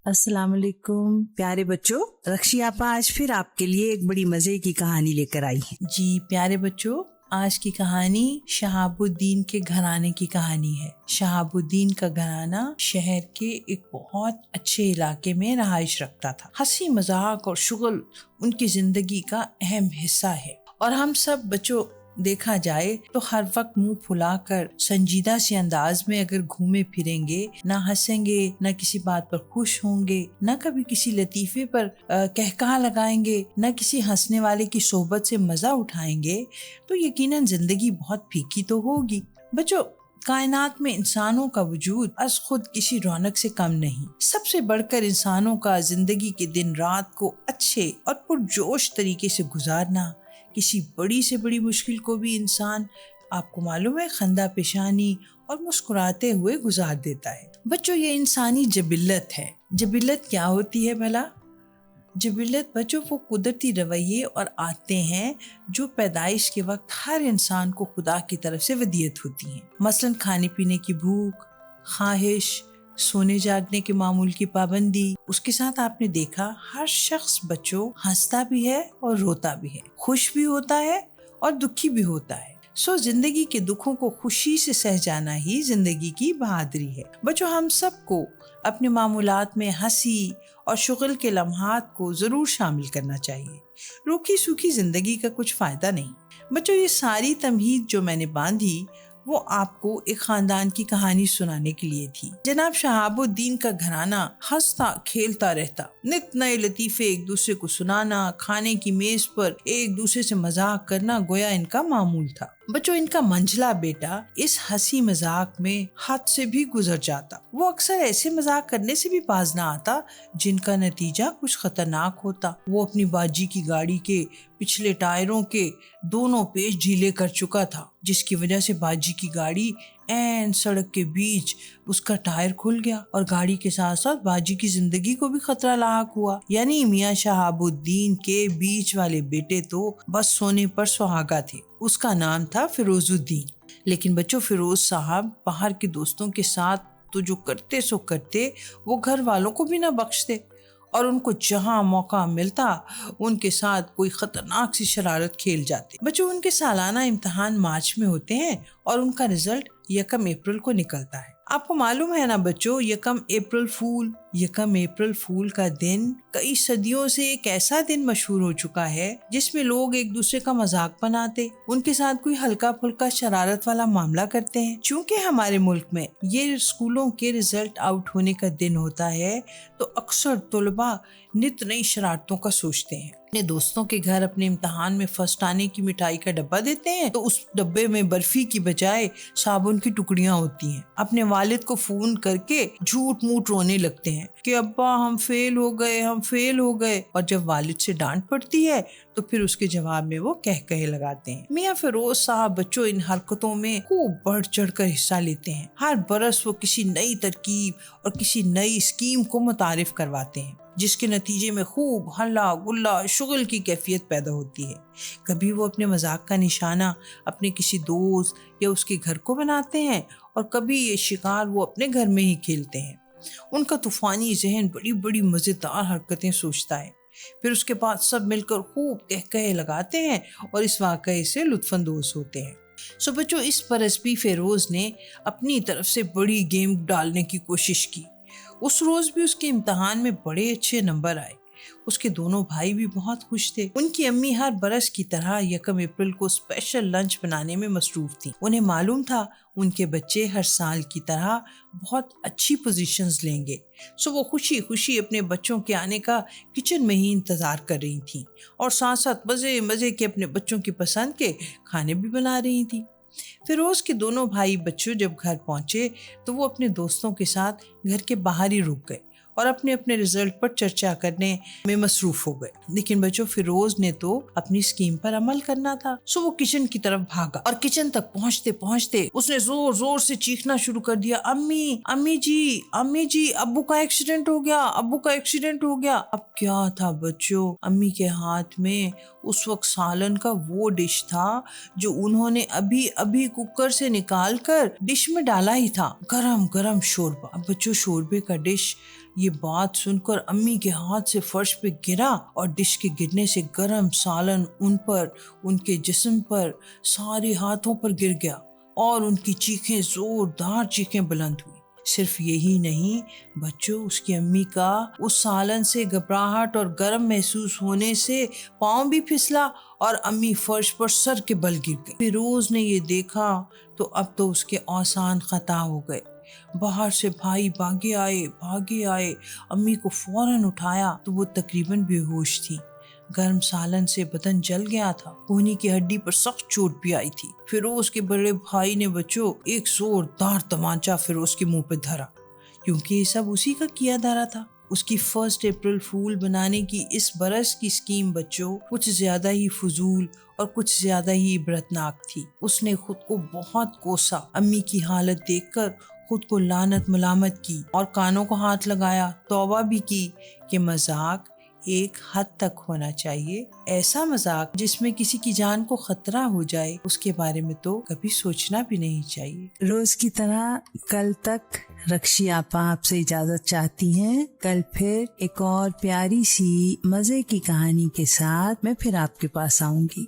अस्सलाम वालेकुम प्यारे बच्चों, रक्षी आपा आज फिर आपके लिए एक बड़ी मजे की कहानी लेकर आई है। जी प्यारे बच्चों, आज की कहानी शहाबुद्दीन के घराने की कहानी है। शहाबुद्दीन का घराना शहर के एक बहुत अच्छे इलाके में रहाइश रखता था। हंसी मजाक और शुगल उनकी जिंदगी का अहम हिस्सा है और हम सब बच्चों देखा जाए तो हर वक्त मुंह फुलाकर संजीदा से अंदाज में अगर घूमे फिरेंगे, ना हंसेंगे, ना किसी बात पर खुश होंगे, ना कभी किसी लतीफे पर कहकहा लगाएंगे, ना किसी हंसने वाले की सोहबत से मजा उठाएंगे, तो यकीनन जिंदगी बहुत फीकी तो होगी। बच्चों, कायनात में इंसानों का वजूद अज खुद किसी रौनक से कम नहीं। सबसे बढ़कर इंसानों का जिंदगी के दिन रात को अच्छे और पुरजोश तरीके से गुजारना। किसी बड़ी से बड़ी मुश्किल को भी इंसान, आपको मालूम है, खंदा पेशानी और मुस्कुराते हुए गुजार देता है। बच्चों, ये इंसानी जबिल्लत है। जबिल्लत क्या होती है भला? जबिल्लत बच्चों वो कुदरती रवैये और आते हैं जो पैदाइश के वक्त हर इंसान को खुदा की तरफ से वदीयत होती हैं। मसलन खाने पीने की भूख, ख्वाहिश, सोने जागने के मामूल की पाबंदी। उसके साथ आपने देखा हर शख्स बच्चों हंसता भी है और रोता भी है, खुश भी होता है और दुखी भी होता है। जिंदगी के दुखों को खुशी से सह जाना ही जिंदगी की बहादुरी है। बच्चों, हम सबको अपने मामूलात में हंसी और शुगल के लम्हात को जरूर शामिल करना चाहिए। रूखी सूखी जिंदगी का कुछ फायदा नहीं। बच्चों, ये सारी तमहीद जो मैंने बांधी वो आपको एक खानदान की कहानी सुनाने के लिए थी। जनाब शहाबुद्दीन का घराना हंसता खेलता रहता, नित नए लतीफे एक दूसरे को सुनाना, खाने की मेज पर एक दूसरे से मजाक करना गोया इनका मामूल था। बच्चों, इनका मंझला बेटा इस हंसी मजाक में हद से भी गुजर जाता। वो अक्सर ऐसे मजाक करने से भी बाज ना आता जिनका नतीजा कुछ खतरनाक होता। वो अपनी बाजी की गाड़ी के पिछले टायरों के दोनों पेच ढीले कर चुका था, जिसकी वजह से बाजी की गाड़ी ऐन सड़क के बीच उसका टायर खुल गया और गाड़ी के साथ साथ बाजी की जिंदगी को भी खतरा लाहक हुआ। यानी मियां शहाबुद्दीन के बीच वाले बेटे तो बस सोने पर सुहागा थे। उसका नाम था फिरोजुद्दीन। लेकिन बच्चों, फिरोज साहब बाहर के दोस्तों के साथ तो जो करते सो करते, वो घर वालों को भी ना बख्शते और उनको जहां मौका मिलता उनके साथ कोई खतरनाक सी शरारत खेल जाते। बच्चों, उनके सालाना इम्तिहान मार्च में होते हैं और उनका रिजल्ट 1 अप्रैल को निकलता है। आपको मालूम है ना बच्चों, 1 अप्रैल फूल का दिन कई सदियों से एक ऐसा दिन मशहूर हो चुका है जिसमें लोग एक दूसरे का मजाक बनाते, उनके साथ कोई हल्का फुल्का शरारत वाला मामला करते हैं। चूंकि हमारे मुल्क में ये स्कूलों के रिजल्ट आउट होने का दिन होता है, तो अक्सर तुलबा नित नई शरारतों का सोचते हैं। अपने दोस्तों के घर अपने इम्तिहान में फर्स्ट आने की मिठाई का डब्बा देते हैं, तो उस डब्बे में बर्फी की बजाय साबुन की टुकड़ियां होती हैं। अपने वालिद को फोन करके झूठ मूठ रोने लगते हैं कि अब्बा हम फेल हो गए। और जब वालिद से डांट पड़ती है तो फिर उसके जवाब में वो कहे लगाते हैं। मियां फिरोज साहब बच्चों इन हरकतों में खूब बढ़ चढ़ कर हिस्सा लेते हैं। हर बरस वो किसी नई तरकीब और किसी नई स्कीम को मुतारिफ करवाते हैं, जिसके नतीजे में खूब हल्ला गुल्ला शुगल की कैफियत पैदा होती है। कभी वो अपने मजाक का निशाना अपने किसी दोस्त या उसके घर को बनाते हैं और कभी ये शिकार वो अपने घर में ही खेलते हैं। उनका तूफानी जहन बड़ी बड़ी मजेदार हरकतें सोचता है, फिर उसके बाद सब मिलकर खूब कहे लगाते हैं और इस वाकये से लुत्फानंदोज होते हैं। बच्चों, इस बरस भी फिरोज ने अपनी तरफ से बड़ी गेम डालने की कोशिश की। उस रोज भी उसके इम्तिहान में बड़े अच्छे नंबर आए। उसके दोनों भाई भी बहुत खुश थे। उनकी अम्मी हर बरस की तरह 1 अप्रैल को स्पेशल लंच बनाने में मसरूफ थी। उन्हें मालूम था उनके बच्चे हर साल की तरह बहुत अच्छी पोजीशंस लेंगे। वो खुशी खुशी अपने बच्चों के आने का किचन में ही इंतजार कर रही थी और साथ साथ मजे मजे के अपने बच्चों की पसंद के खाने भी बना रही थी। फिरोज के दोनों भाई बच्चों जब घर पहुंचे तो वो अपने दोस्तों के साथ घर के बाहर ही रुक गए और अपने अपने रिजल्ट पर चर्चा करने में मसरूफ हो गए। लेकिन बच्चों, फिरोज ने तो अपनी स्कीम पर अमल करना था। वो किचन की तरफ भागा और किचन तक पहुंचते पहुंचते उसने जोर जोर से चीखना शुरू कर दिया, अम्मी जी, अब्बू का एक्सीडेंट हो गया। अब क्या था बच्चों, अम्मी के हाथ में उस वक्त सालन का वो डिश था जो उन्होंने अभी अभी कुकर से निकाल कर डिश में डाला ही था, गरम गरम शोरबा। अब बच्चों, शोरबे का डिश یہ بات سن کر امی کے ہاتھ سے فرش پہ گرا اور ڈش کے گرنے سے گرم سالن ان پر، ان کے جسم پر، سارے ہاتھوں پر گر گیا اور ان کی چیخیں، زوردار چیخیں بلند ہوئی۔ صرف یہی نہیں بچوں، اس کی امی کا اس سالن سے گھبراہٹ اور گرم محسوس ہونے سے پاؤں بھی پھسلا اور امی فرش پر سر کے بل گر گئی۔ فیروز نے یہ دیکھا تو اب تو اس کے اوسان قطع ہو گئے۔ باہر سے بھائی بھاگے آئے، امی کو فوراً اٹھایا تو وہ تقریباً بے ہوش تھی۔ گرم سالن سے بدن جل گیا تھا، کہنی کی ہڈی پر سخت چوٹ بھی آئی تھی۔ فیروز کے بڑے بھائی نے بچوں ایک زوردار تمانچہ فیروز کے منہ پہ دھرا، کیونکہ یہ سب اسی کا کیا دھرا تھا۔ اس کی 1 اپریل فول بنانے کی اس برس کی اسکیم بچوں کچھ زیادہ ہی فضول اور کچھ زیادہ ہی عبرتناک تھی۔ اس نے خود کو بہت کوسا، امی کی حالت دیکھ کر خود کو لعنت ملامت کی اور کانوں کو ہاتھ لگایا، توبہ بھی کی کہ مذاق ایک حد تک ہونا چاہیے، ایسا مذاق جس میں کسی کی جان کو خطرہ ہو جائے اس کے بارے میں تو کبھی سوچنا بھی نہیں چاہیے۔ روز کی طرح کل تک رکشی آپا آپ سے اجازت چاہتی ہیں۔ کل پھر ایک اور پیاری سی مزے کی کہانی کے ساتھ میں پھر آپ کے پاس آؤں گی۔